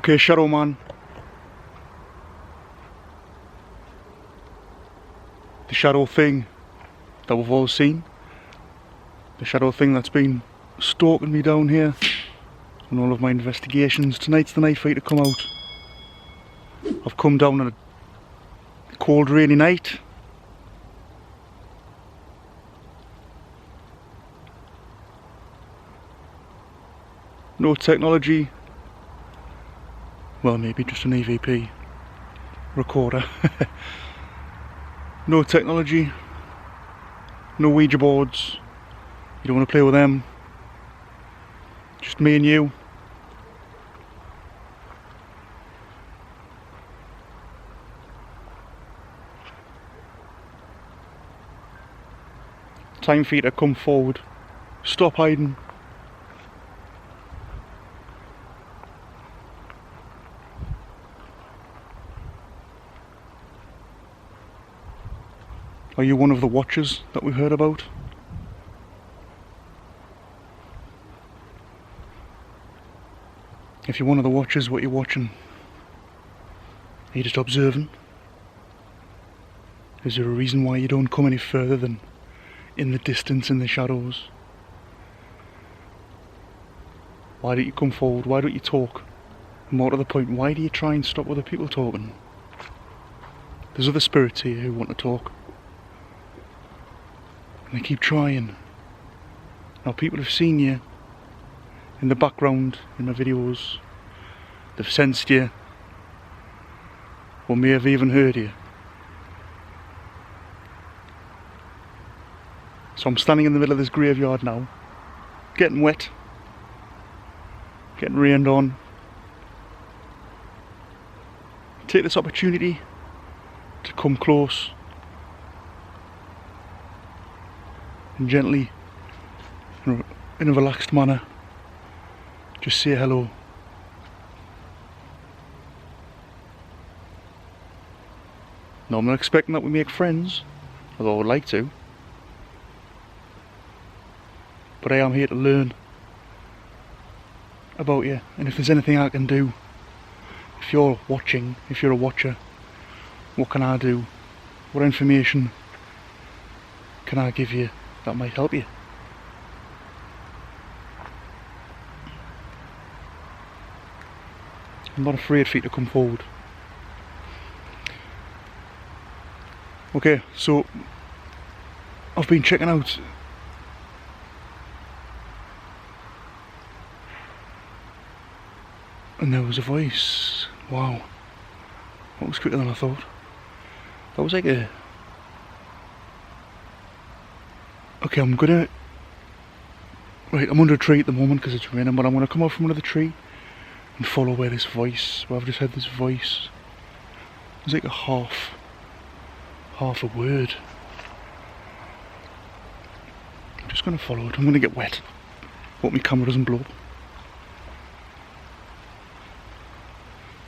Okay, Shadow Man. The shadow thing that we've all seen. The shadow thing that's been stalking me down here on all of my investigations. Tonight's the night for you to come out. I've come down on a cold, rainy night. No technology. Well, maybe just an EVP recorder. No technology. No Ouija boards. You don't want to play with them. Just me and you. Time for you to come forward. Stop hiding. Are you one of the watchers that we've heard about? If you're one of the watchers, what are you watching? Are you just observing? Is there a reason why you don't come any further than in the distance, in the shadows? Why don't you come forward? Why don't you talk? More to the point, why do you try and stop other people talking? There's other spirits here who want to talk. And they keep trying. Now people have seen you in the background, in the videos. They've sensed you. Or may have even heard you. So I'm standing in the middle of this graveyard now. Getting wet. Getting rained on. Take this opportunity to come close. And gently, in a relaxed manner, just say hello. Now I'm not expecting that we make friends, although I would like to. But I am here to learn about you, and if there's anything I can do, if you're watching, if you're a watcher, what can I do? What information can I give you that might help you? I'm not afraid for you to come forward. Okay, so I've been checking out and there was a voice. Wow, that was quicker than I thought. That was like a... Okay, I'm under a tree at the moment because it's raining, but I'm gonna come out from under the tree and follow where this voice, where I've just heard this voice. It's like a half a word. I'm just gonna follow it. I'm gonna get wet. Hope my camera doesn't blow up.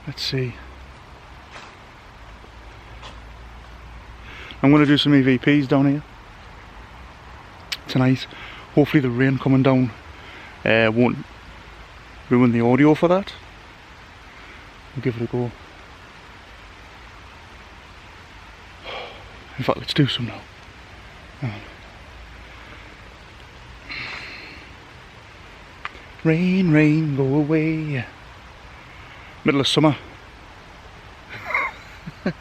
Let's see. I'm gonna do some EVPs down here tonight. Hopefully the rain coming down won't ruin the audio for that. We'll give it a go. In fact, let's do some now. Rain, rain, go away. Middle of summer. Let's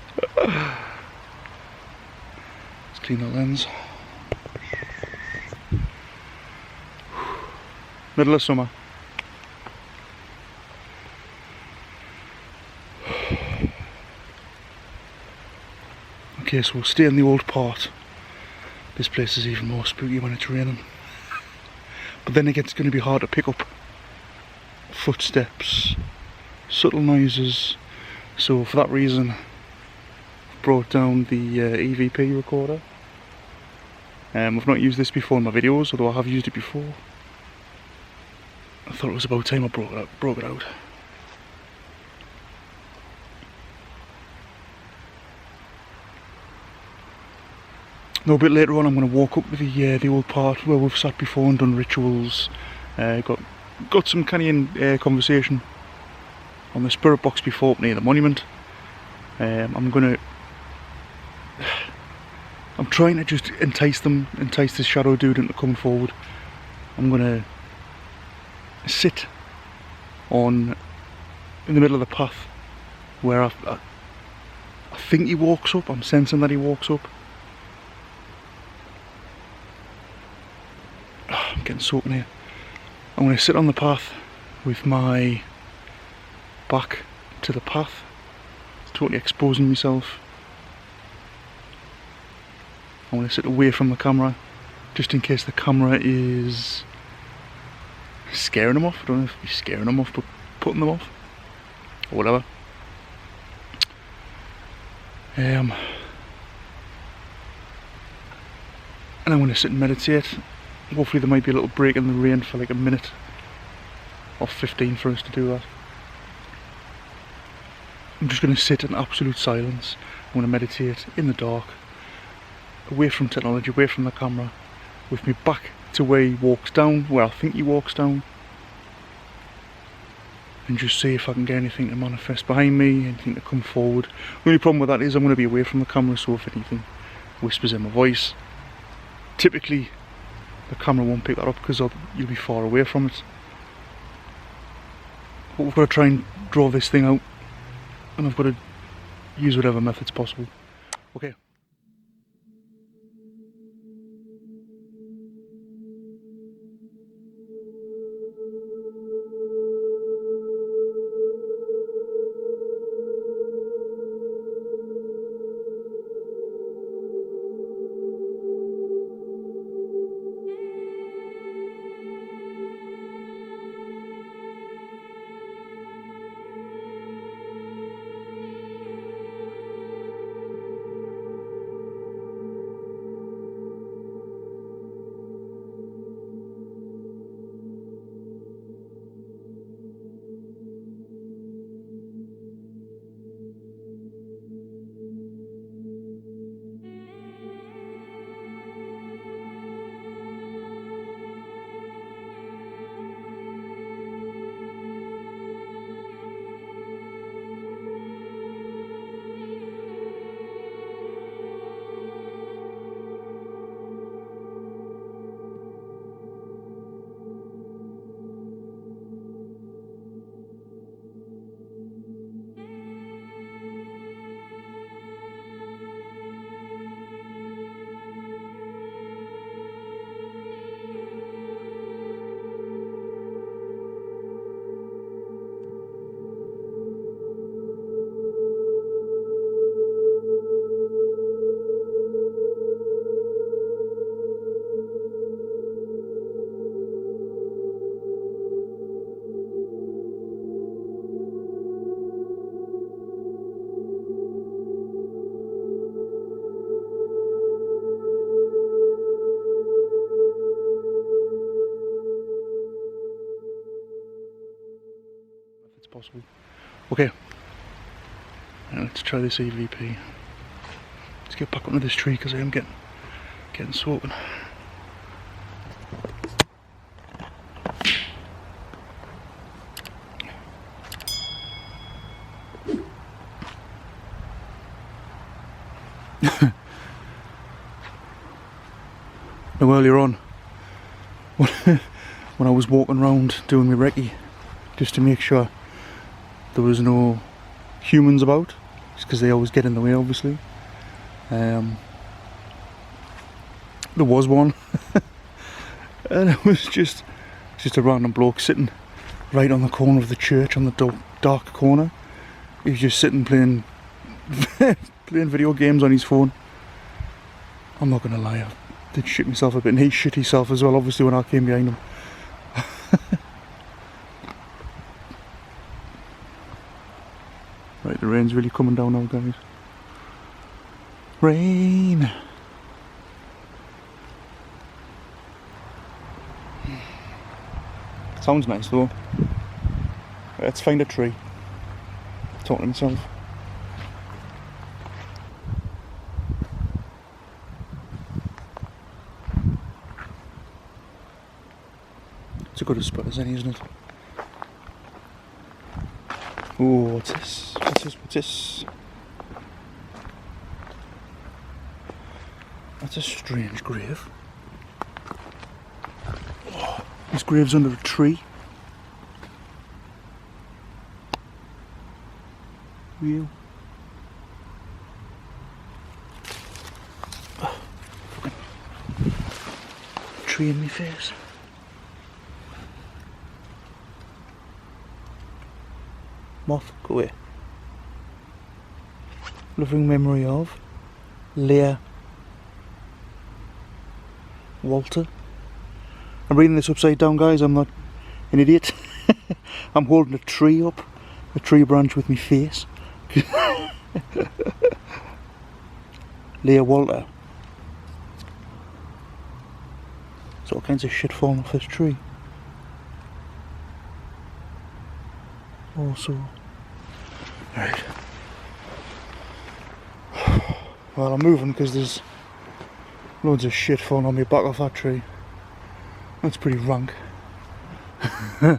clean the lens. Middle of summer. Okay, so we'll stay in the old part. This place is even more spooky when it's raining. But then again, it's going to be hard to pick up footsteps, subtle noises. So for that reason, I've brought down the EVP recorder. I've not used this before in my videos, although I have used it before. I thought it was about time I broke it out. Now a bit later on I'm going to walk up to the old part where we've sat before and done rituals. Got some kind of conversation on the spirit box before near the monument. I'm trying to just entice this shadow dude into coming forward. I'm gonna sit in the middle of the path where I think he walks up. I'm sensing that he walks up. I'm getting soaking here. I'm gonna sit on the path with my back to the path, totally exposing myself. I'm going to sit away from the camera, just in case the camera is scaring them off. I don't know if he's scaring them off, but putting them off, or whatever. And I'm going to sit and meditate. Hopefully there might be a little break in the rain for like a minute or 15 for us to do that. I'm just going to sit in absolute silence. I'm going to meditate in the dark, away from technology, away from the camera, with me back to where he walks down, where I think he walks down, and just see if I can get anything to manifest behind me, anything to come forward. The only problem with that is I'm going to be away from the camera, so if anything whispers in my voice, typically the camera won't pick that up because you'll be far away from it. But we've got to try and draw this thing out, and I've got to use whatever methods possible. Okay. Possible. Okay, now let's try this EVP. Let's get back onto this tree because I am getting soaking. Now earlier on, when I was walking around doing my recce, just to make sure there was no humans about, just because they always get in the way, obviously. There was one, and it was just a random bloke sitting right on the corner of the church, on the dark corner. He was just sitting playing video games on his phone. I'm not gonna lie, I did shit myself a bit, and he shit himself as well, obviously, when I came behind him. Right, the rain's really coming down now, guys. Rain! Sounds nice though. Let's find a tree. Talking to myself. It's a good spot as any, isn't it? Oh, what's this? What's this? What's this? That's a strange grave. Oh, this grave's under a tree. Real. Oh, fucking tree in my face. Moth, go away. Loving memory of Leah Walter. I'm reading this upside down, guys. I'm not an idiot. I'm holding a tree up, a tree branch with my face. Leah Walter. There's all kinds of shit falling off this tree. Also, right. Well, I'm moving because there's loads of shit falling on me back off that tree. That's pretty rank. I'm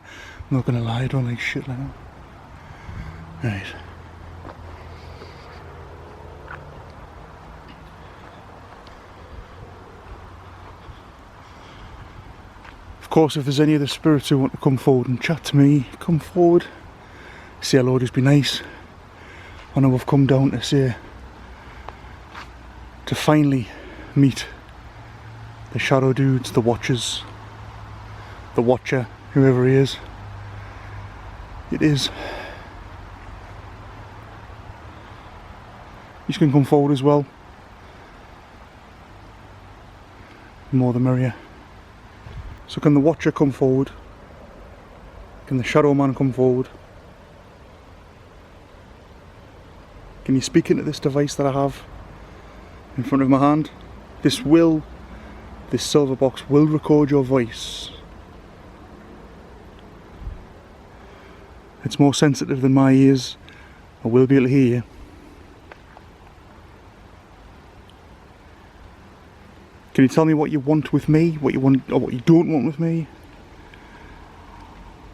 not gonna lie, I don't like shit like that. Right. Of course, if there's any other spirits who want to come forward and chat to me, come forward. Say hello, just be nice. I know I've come down to say, to finally meet the shadow dudes, the watchers, the watcher, whoever he is. It is. You can come forward as well. The more the merrier. So can the watcher come forward? Can the shadow man come forward? Can you speak into this device that I have in front of my hand? This silver box will record your voice. It's more sensitive than my ears. I will be able to hear you. Can you tell me what you want with me? What you want or what you don't want with me?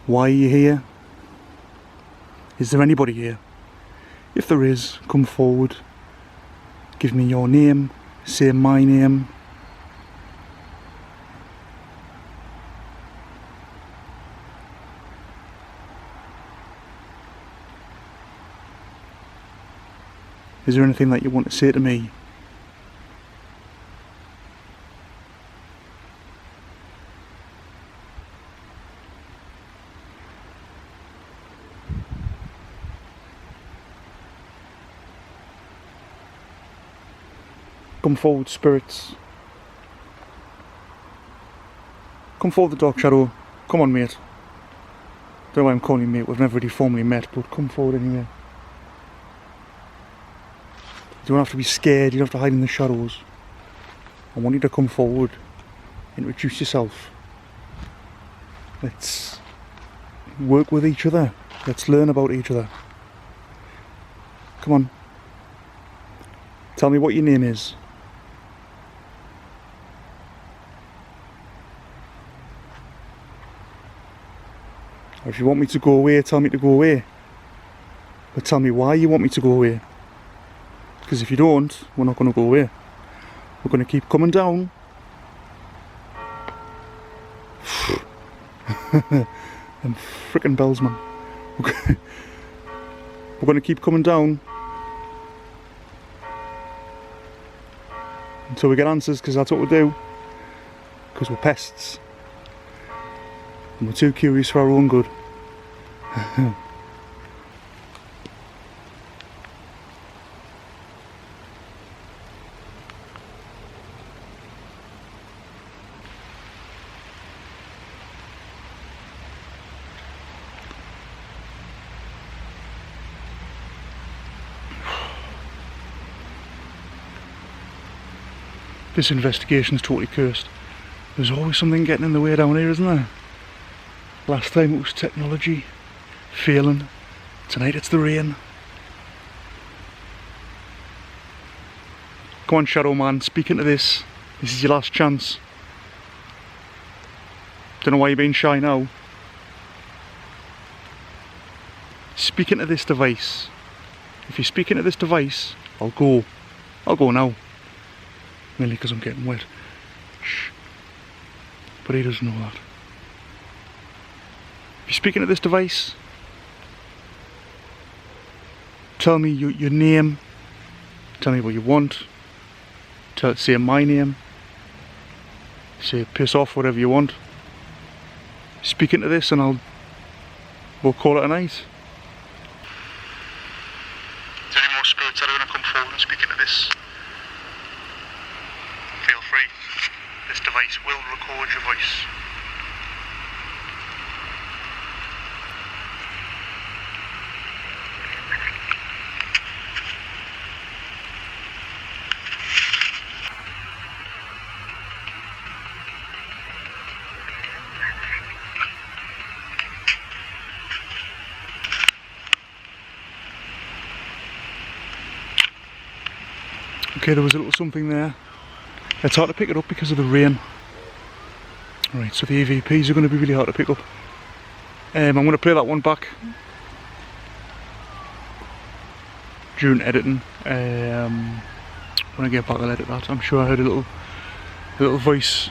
Why are you here? Is there anybody here? If there is, come forward. Give me your name. Say my name. Is there anything that you want to say to me? Come forward, spirits. Come forward, the dark shadow. Come on, mate. Don't know why I'm calling you mate. We've never really formally met, but come forward anyway. You don't have to be scared. You don't have to hide in the shadows. I want you to come forward. Introduce yourself. Let's work with each other. Let's learn about each other. Come on. Tell me what your name is. Or if you want me to go away, tell me to go away. But tell me why you want me to go away. Because if you don't, we're not going to go away. We're going to keep coming down. Them frickin' bells, man. We're going to keep coming down until we get answers, because that's what we do. Because we're pests. And we're too curious for our own good. This investigation's totally cursed. There's always something getting in the way down here, isn't there? Last time it was technology failing. Tonight it's the rain. Come on, Shadow Man, speak into this. This is your last chance. Don't know why you're being shy now. speaking to this device, if you're speaking to this device, I'll go. I'll go now. Mainly because I'm getting wet. Shh. But he doesn't know that. If you're speaking to this device, tell me your name, tell me what you want, say my name, say piss off, whatever you want. Speak into this and we'll call it a night. Is there any more spirits that are going to come forward and speak into this? Feel free. This device will record your voice. Okay, there was a little something there. It's hard to pick it up because of the rain. Alright, so the EVPs are going to be really hard to pick up. I'm going to play that one back during editing. When I get back I'll edit that. I'm sure I heard a little voice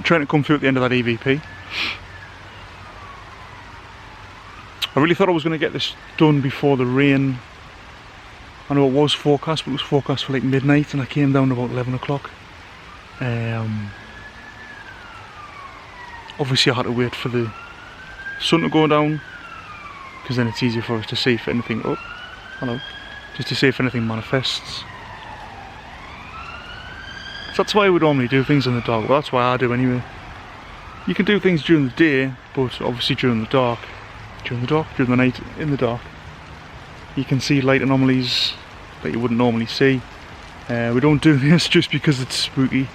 trying to come through at the end of that EVP. I really thought I was going to get this done before the rain. I know it was forecast, but it was forecast for like midnight, and I came down about 11 o'clock. Obviously I had to wait for the sun to go down, because then it's easier for us to see if anything, oh, hello, just to see if anything manifests. So that's why we normally do things in the dark. Well, that's why I do anyway. You can do things during the day, but obviously during the night, in the dark, you can see light anomalies that you wouldn't normally see. We don't do this just because it's spooky.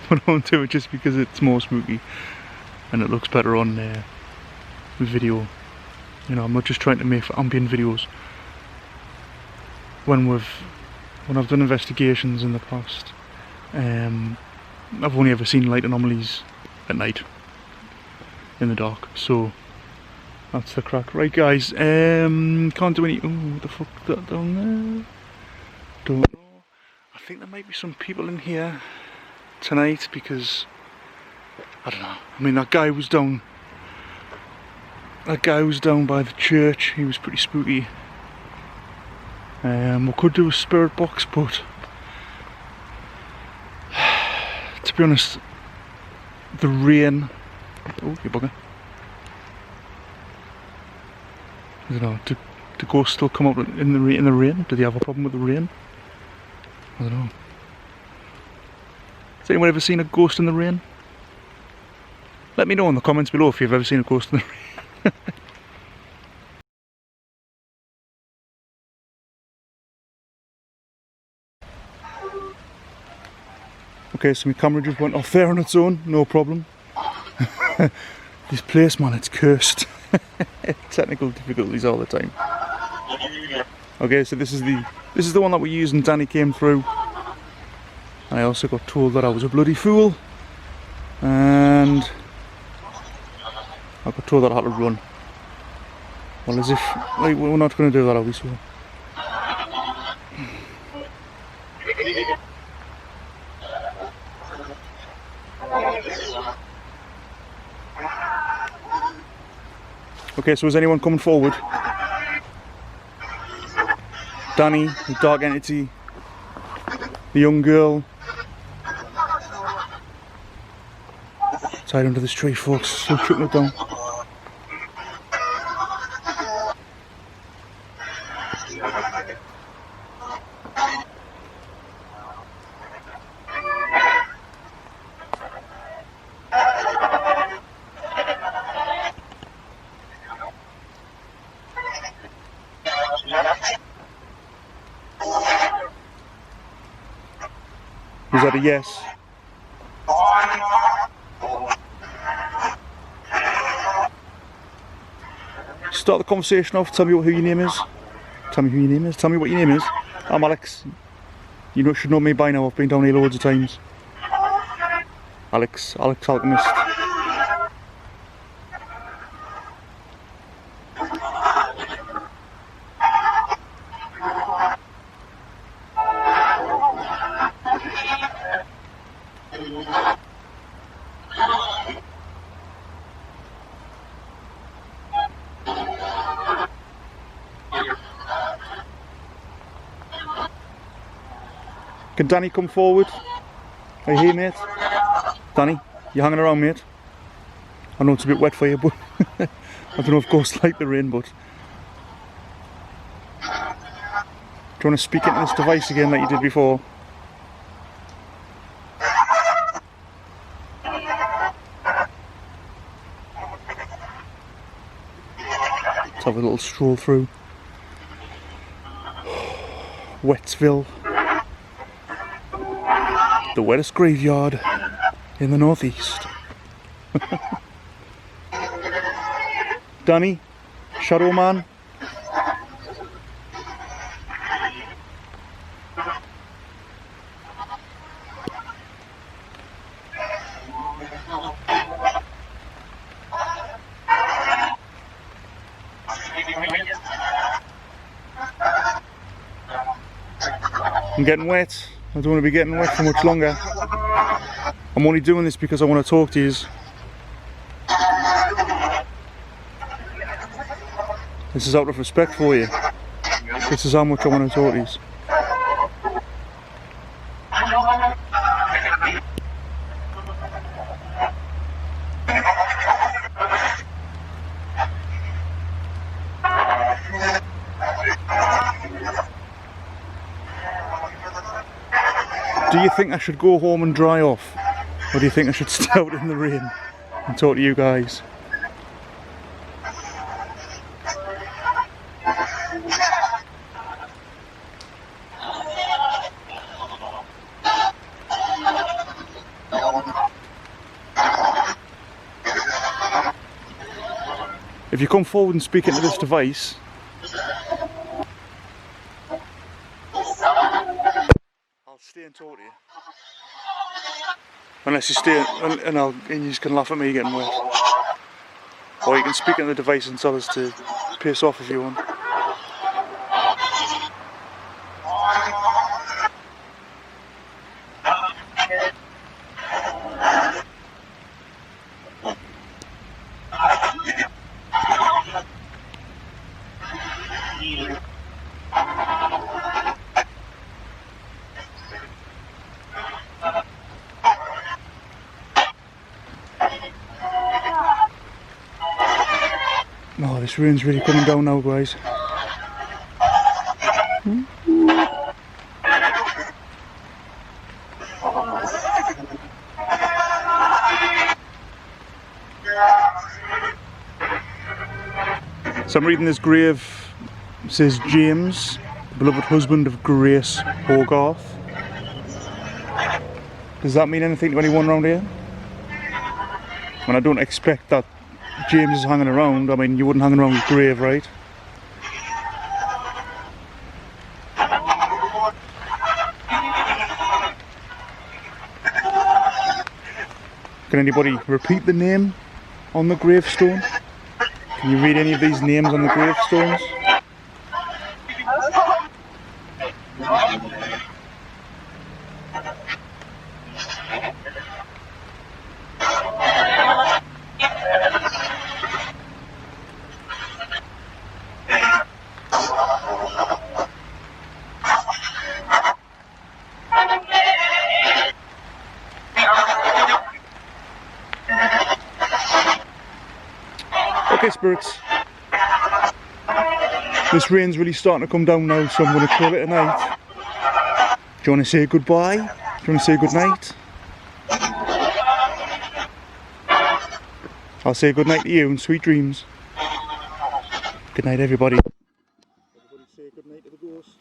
We don't do it just because it's more spooky and it looks better on video. You know, I'm not just trying to make ambient videos. When I've done investigations in the past, I've only ever seen light anomalies at night in the dark. So that's the crack. Right guys, can't do any, oh, what the fuck that down there? Don't know. I think there might be some people in here tonight because, I don't know, I mean that guy was down by the church, he was pretty spooky. We could do a spirit box, but to be honest, the rain, oh you bugger. I don't know, do ghosts still come out in the rain? Do they have a problem with the rain? I don't know. Has anyone ever seen a ghost in the rain? Let me know in the comments below if you've ever seen a ghost in the rain. Okay, so my camera just went off there on its own, no problem. This place, man, it's cursed. Technical difficulties all the time. Okay, so this is the one that we used and Danny came through. I also got told that I was a bloody fool, and I got told that I had to run. Well, as if like, we're not going to do that, are we? So. Okay, so is anyone coming forward? Danny, the dark entity, the young girl. It's hide under this tree, folks. So trickling it down. Is that a yes? Start the conversation off, tell me who your name is. Tell me who your name is, tell me what your name is. I'm Alex. You should know me by now, I've been down here loads of times. Alex Alchemist. Can Danny come forward? Are you here, mate? Danny, you hanging around, mate? I know it's a bit wet for you, but I don't know if ghosts like the rain, but... Do you want to speak into this device again like you did before? Let's have a little stroll through Wettsville, the wettest graveyard in the northeast. Danny, Shadow Man. I'm getting wet. I don't want to be getting wet for much longer. I'm only doing this because I want to talk to you. This is out of respect for you. This is how much I want to talk to you. Do you think I should go home and dry off? Or do you think I should stay out in the rain and talk to you guys? If you come forward and speak into this device, I'll stay and talk to you. Unless you stay and you just can laugh at me getting wet. Or you can speak into the device and tell us to piss off if you want. Oh, this rain's really coming down now, guys. So I'm reading this grave. It says James, beloved husband of Grace Hogarth. Does that mean anything to anyone around here? And I don't expect that James is hanging around. I mean, you wouldn't hang around his grave, right? Can anybody repeat the name on the gravestone? Can you read any of these names on the gravestones? Okay, spirits, this rain's really starting to come down now, so I'm going to call it a night. Do you want to say goodbye? Do you want to say good night? I'll say good night to you and sweet dreams. Good night, everybody. Everybody say good night to the ghosts.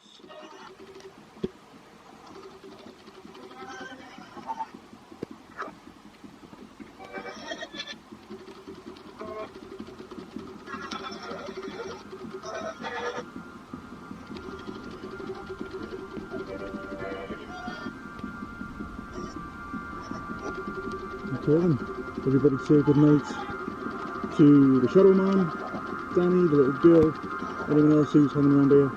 Okay then, everybody say good night to the Shadow Man, Danny, the little girl, anyone else who's hanging around here.